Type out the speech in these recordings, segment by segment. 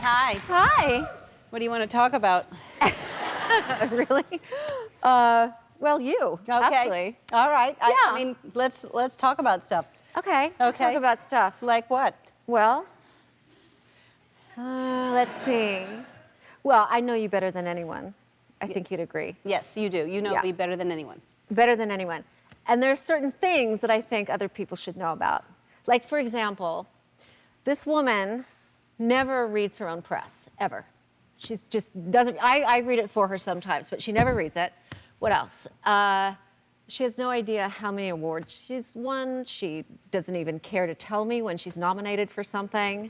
Hi. Hi. What do you want to talk about? Really? Well, you, Okay. actually. All right. Yeah. I mean, let's talk about stuff. Okay. Let's talk about stuff. Like what? Well, let's see. Well, I know you better than anyone. I think you'd agree. Yes, you do. You know Yeah. me better than anyone. Better than anyone. And there's certain things that I think other people should know about. Like, for example, this woman never reads her own press, ever. She just doesn't. I read it for her sometimes, but she never reads it. What else? She has no idea how many awards she's won. She doesn't even care to tell me when she's nominated for something,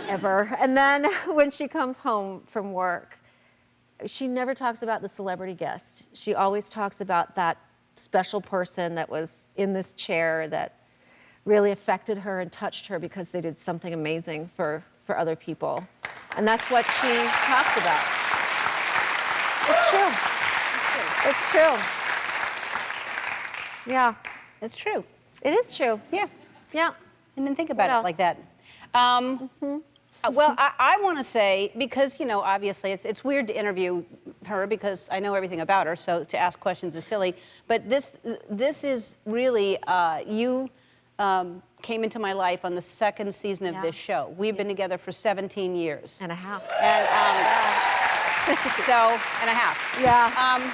ever. And then when she comes home from work, she never talks about the celebrity guest. She always talks about that special person that was in this chair that really affected her and touched her because they did something amazing for other people. And that's what she talks about. It's true. It's true. Yeah. It's true. It is true. Yeah. Yeah. I didn't think about What it like else? that. Well, I want to say, because, obviously it's weird to interview her because I know everything about her, so to ask questions is silly. But this is really, you came into my life on the second season of this show. We've been together for 17 years. And a half. And so, and a half. Yeah.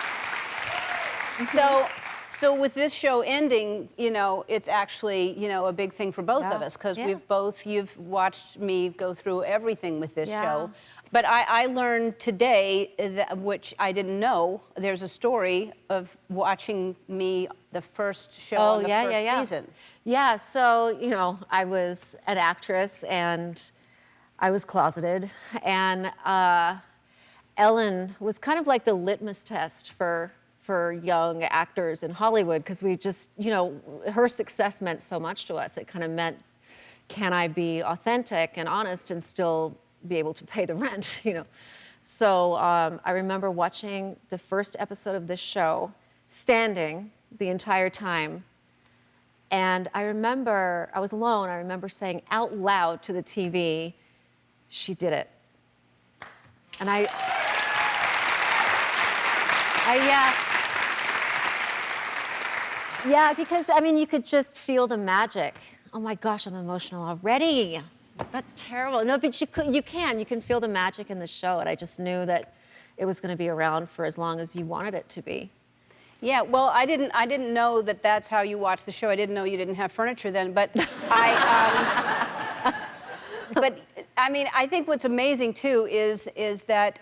So with this show ending, it's actually, a big thing for both of us because you've watched me go through everything with this show. But I learned today, which I didn't know, there's a story of watching me the first show on the first season. Yeah, so, I was an actress and I was closeted. And Ellen was kind of like the litmus test for young actors in Hollywood because we just, her success meant so much to us. It kind of meant, can I be authentic and honest and still be able to pay the rent, So I remember watching the first episode of this show, standing the entire time. And I remember, I was alone, I remember saying out loud to the TV, she did it. And yeah, because, you could just feel the magic. Oh my gosh, I'm emotional already. That's terrible. No, but you can feel the magic in the show, and I just knew that it was going to be around for as long as you wanted it to be. Yeah, well, I didn't know that that's how you watch the show. I didn't know you didn't have furniture then, but I think what's amazing too is that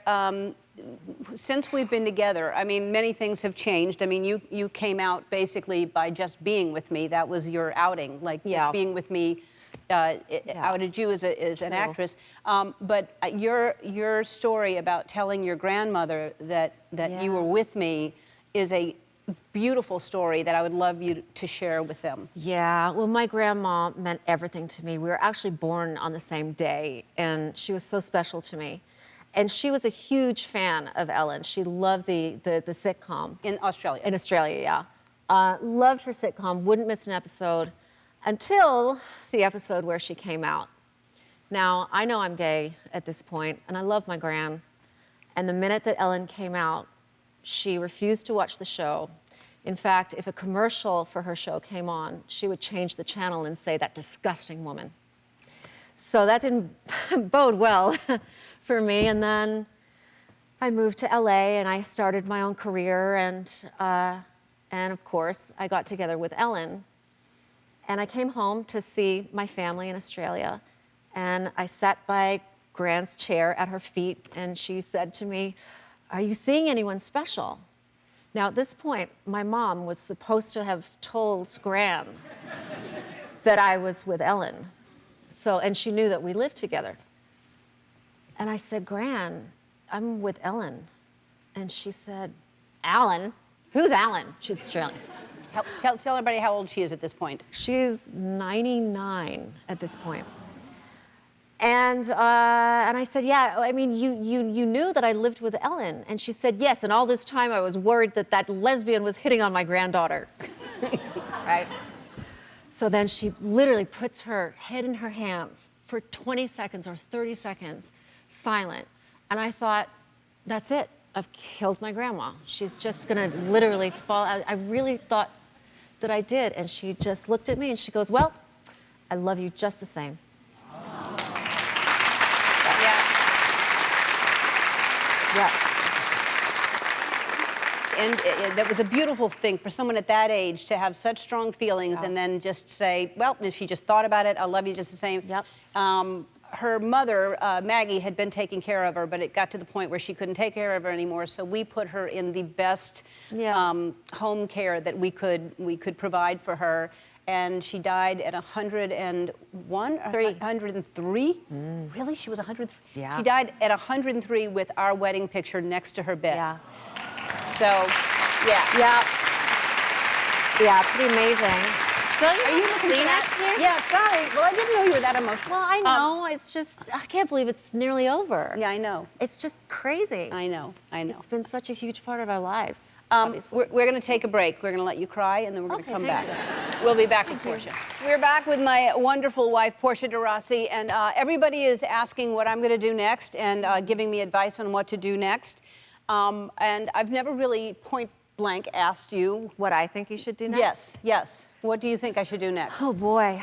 since we've been together, many things have changed. You came out basically by just being with me. That was your outing, just being with me. Outed you as an actress, but your story about telling your grandmother that you were with me is a beautiful story that I would love you to share with them. Yeah, well, my grandma meant everything to me. We were actually born on the same day, and she was so special to me. And she was a huge fan of Ellen. She loved the sitcom. In Australia. In Australia, yeah. Loved her sitcom, wouldn't miss an episode until the episode where she came out. Now, I know I'm gay at this point, and I love my gran. And the minute that Ellen came out, she refused to watch the show. In fact, if a commercial for her show came on, she would change the channel and say, "That disgusting woman." So that didn't bode well for me. And then I moved to LA and I started my own career. And of course, I got together with Ellen. And I came home to see my family in Australia. And I sat by Gran's chair at her feet. And she said to me, "Are you seeing anyone special?" Now, at this point, my mom was supposed to have told Gran that I was with Ellen. And she knew that we lived together. And I said, "Gran, I'm with Ellen." And she said, "Alan? Who's Alan?" She's Australian. Tell everybody how old she is at this point. She's 99 at this point. And I said, "Yeah, you knew that I lived with Ellen." And she said, "Yes, and all this time I was worried that lesbian was hitting on my granddaughter." Right? So then she literally puts her head in her hands for 20 seconds or 30 seconds, silent. And I thought, that's it. I've killed my grandma. She's just gonna literally fall out. I really thought that I did. And she just looked at me and she goes, well, I love you just the same. Yeah. Yeah. And that was a beautiful thing for someone at that age to have such strong feelings and then just say, well, if she just thought about it, I love you just the same. Yep. Her mother, Maggie, had been taking care of her, but it got to the point where she couldn't take care of her anymore. So we put her in the best home care that we could provide for her. And she died at 101? 103? Really? She was 103? Yeah. She died at 103 with our wedding picture next to her bed. Yeah. So, yeah. Yeah. Yeah, pretty amazing. Don't you Are you looking for Kleenex that? here? Yeah, sorry. Well, I didn't know you were that emotional. Well, I know. It's just, I can't believe it's nearly over. Yeah, I know. It's just crazy. I know. It's been such a huge part of our lives, obviously. We're going to take a break. We're going to let you cry, and then we're going to Okay, come thank back. We'll be back with Thank you. Portia. We're back with my wonderful wife, Portia de Rossi, and everybody is asking what I'm going to do next and giving me advice on what to do next. And I've never really point blank asked you. What I think you should do next? Yes, yes. What do you think I should do next? Oh, boy.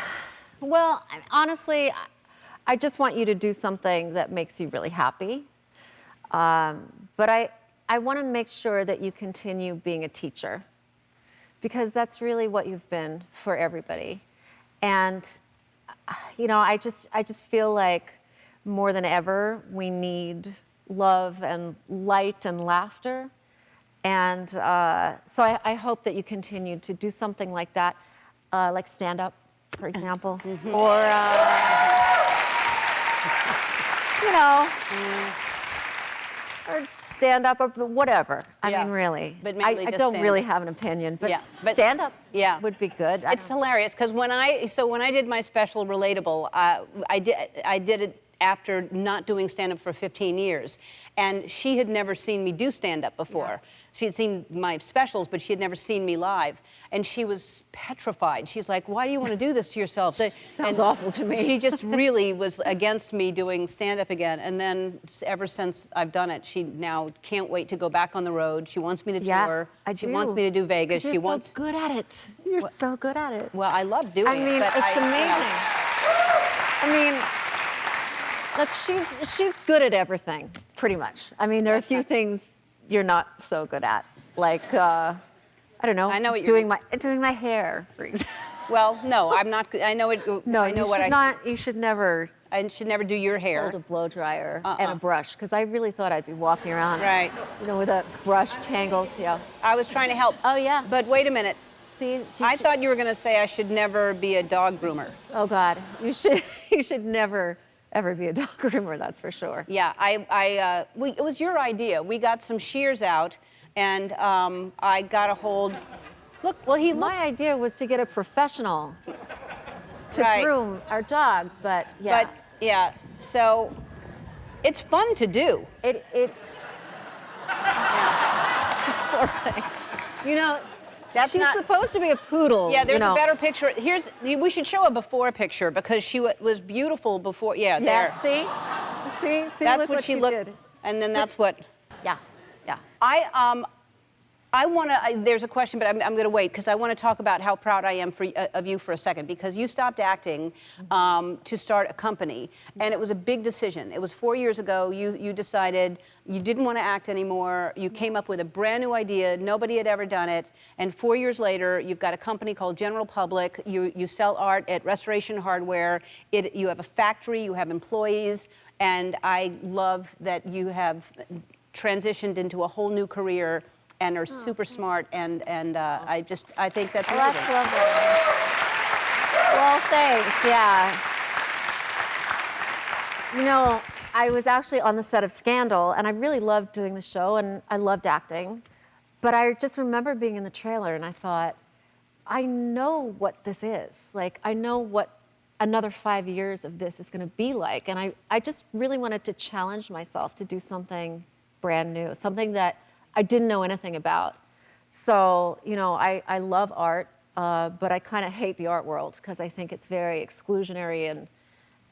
Well, honestly, I just want you to do something that makes you really happy. But I want to make sure that you continue being a teacher, because that's really what you've been for everybody. And, you know, I just feel like more than ever, we need love and light and laughter. And so I hope that you continue to do something like that, like stand up, for example, or, you know, or stand up or whatever. I Yeah. mean, really. But I mainly just don't stand really up. have an opinion, but Yeah, but- stand up yeah. would be good. It's hilarious because when I did my special Relatable, I did it after not doing stand-up for 15 years, and she had never seen me do stand-up before. She had seen my specials, but she had never seen me live, and she was petrified. She's like, "Why do you want to do this to yourself?" Sounds awful to me. She just really was against me doing stand-up again, and then ever since I've done it, she now can't wait to go back on the road. She wants me to tour. She wants me to do Vegas. 'Cause She you're wants. so good at it. You're so good at it. Well, I love doing I mean, it. But it's amazing. I mean, look, she's good at everything, pretty much. I mean, there are a few things you're not so good at, like I don't know. I know what you're doing my hair, for example. Well, no, I'm not. I know it. No, I know you what should not. You should never I should never do your hair. hold a blow dryer and a brush, because I really thought I'd be walking around, Right. you know, with a brush tangled. Yeah. I was trying to help. Oh yeah. But wait a minute. See, I thought you were going to say I should never be a dog groomer. Oh God, you should never ever be a dog groomer. That's for sure. Yeah, it was your idea. We got some shears out, and I got a hold. Look, well, My idea was to get a professional to Right. groom our dog, but yeah. But yeah, so it's fun to do. It poor thing. You know, That's she's not- supposed to be a poodle. Yeah, there's you know. a better picture. We should show a before picture because she was beautiful before. Yeah, there. Yeah, see, That's look what she looked. did. And then that's what. Yeah, yeah. I want to. There's a question, but I'm going to wait because I want to talk about how proud I am of you for a second, because you stopped acting to start a company, and it was a big decision. It was 4 years ago. You decided you didn't want to act anymore. You came up with a brand new idea. Nobody had ever done it, and 4 years later, you've got a company called General Public. You sell art at Restoration Hardware. You have a factory. You have employees, and I love that you have transitioned into a whole new career and are super smart, and I think that's Well, amazing. that's lovely. Well, thanks. Yeah. You know, I was actually on the set of Scandal, and I really loved doing the show, and I loved acting. But I just remember being in the trailer, and I thought, I know what this is. Like, I know what another 5 years of this is going to be like. And I just really wanted to challenge myself to do something brand new, something that I didn't know anything about. So, you know, I love art, but I kind of hate the art world because I think it's very exclusionary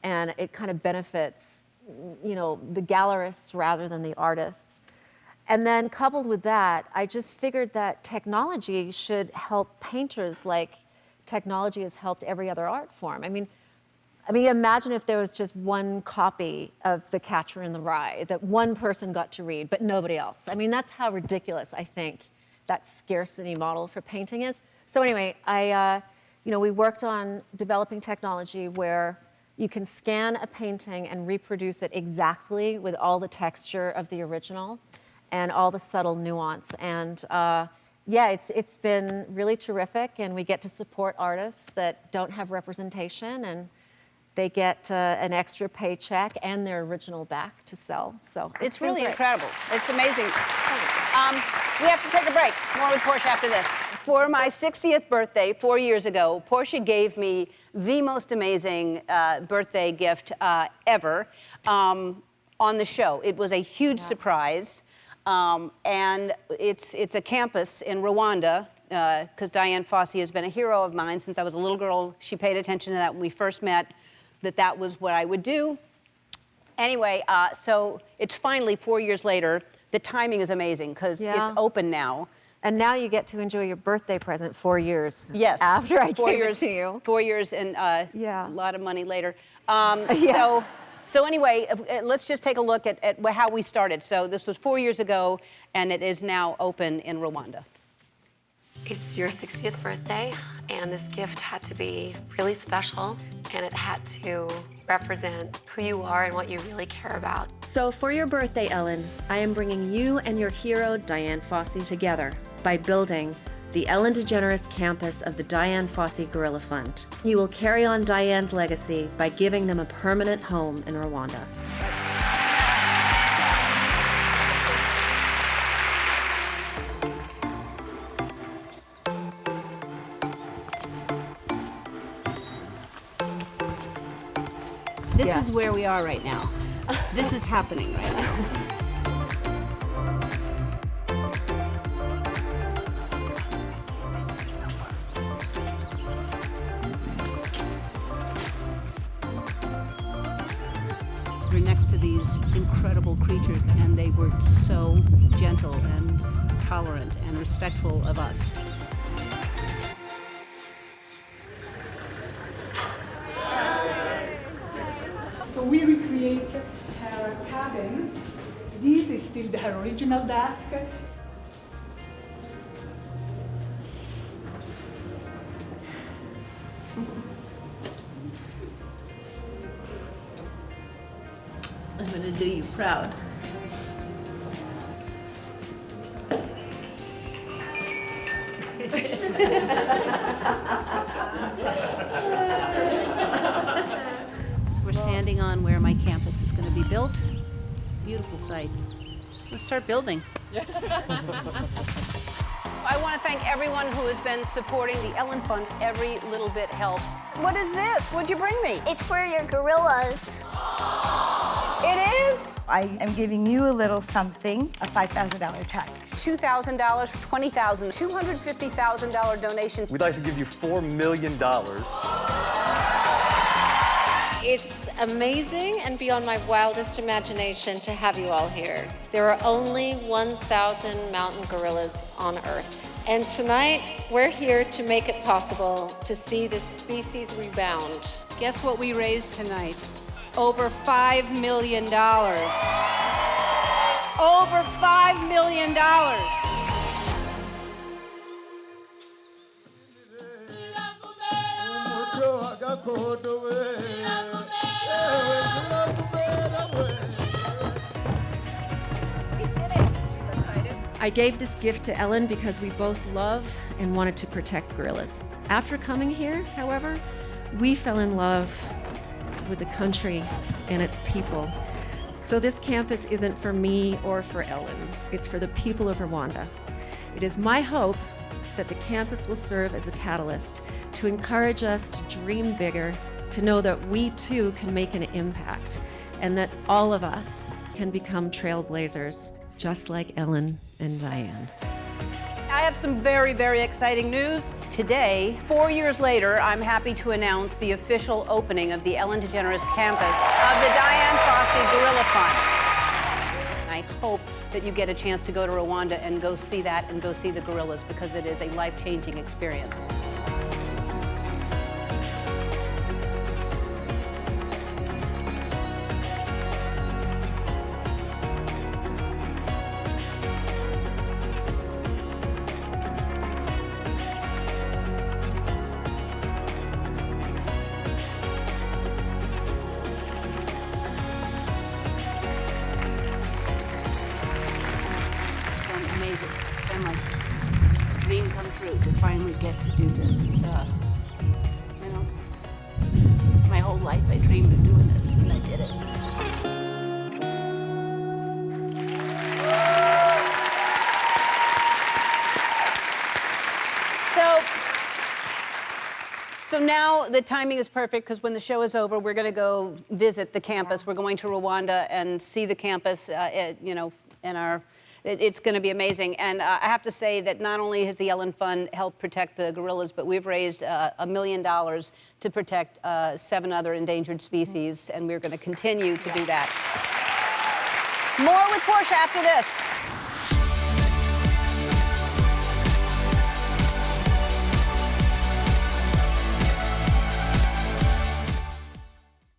and it kind of benefits the gallerists rather than the artists. And then coupled with that, I just figured that technology should help painters like technology has helped every other art form. I mean, imagine if there was just one copy of The Catcher in the Rye that one person got to read, but nobody else. I mean, that's how ridiculous I think that scarcity model for painting is. So anyway, we worked on developing technology where you can scan a painting and reproduce it exactly with all the texture of the original and all the subtle nuance. And it's been really terrific, and we get to support artists that don't have representation, and they get an extra paycheck and their original back to sell. So it's really incredible. It's amazing. We have to take a break. More with Portia after this. For my 60th birthday 4 years ago, Portia gave me the most amazing birthday gift ever on the show. It was a huge surprise. And it's a campus in Rwanda, because Diane Fossey has been a hero of mine since I was a little girl. She paid attention to that when we first met, that was what I would do. Anyway, so it's finally 4 years later. The timing is amazing because it's open now. And now you get to enjoy your birthday present 4 years yes. after I gave it to you. 4 years and a lot of money later. So anyway, let's just take a look at how we started. So this was 4 years ago, and it is now open in Rwanda. It's your 60th birthday, and this gift had to be really special, and it had to represent who you are and what you really care about. So for your birthday, Ellen, I am bringing you and your hero, Diane Fossey, together by building the Ellen DeGeneres campus of the Diane Fossey Gorilla Fund. You will carry on Diane's legacy by giving them a permanent home in Rwanda. This is where we are right now. This is happening right now. We're next to these incredible creatures, and they were so gentle and tolerant and respectful of us. So we recreate her cabin. This is still her original desk. I'm going to do you proud. So we're standing on where my campus is going to be built. Beautiful site. Let's start building. I want to thank everyone who has been supporting the Ellen Fund. Every little bit helps. What is this? What'd you bring me? It's for your gorillas. It is? I am giving you a little something, a $5,000 check. $2,000, $20,000, $250,000 donation. We'd like to give you $4 million. It's amazing and beyond my wildest imagination to have you all here. There are only 1,000 mountain gorillas on Earth. And tonight, we're here to make it possible to see this species rebound. Guess what we raised tonight? Over $5 million. Over $5 million. I gave this gift to Ellen because we both love and wanted to protect gorillas. After coming here, however, we fell in love with the country and its people. So this campus isn't for me or for Ellen. It's for the people of Rwanda. It is my hope that the campus will serve as a catalyst to encourage us to dream bigger, to know that we too can make an impact, and that all of us can become trailblazers, just like Ellen and Diane. I have some very, very exciting news. Today, 4 years later, I'm happy to announce the official opening of the Ellen DeGeneres campus of the Diane Fossey Gorilla Fund. I hope that you get a chance to go to Rwanda and go see that and go see the gorillas, because it is a life-changing experience. It's been amazing. It's been like a dream come true to finally get to do this. It's, you know, my whole life I dreamed of doing this, and I did it. So now the timing is perfect, because when the show is over, we're going to go visit the campus. We're going to Rwanda and see the campus, you know, in our. It's going to be amazing. And I have to say that not only has the Ellen Fund helped protect the gorillas, but we've raised $1 million to protect 7 other endangered species, and we're going to continue to do that. More with Portia after this.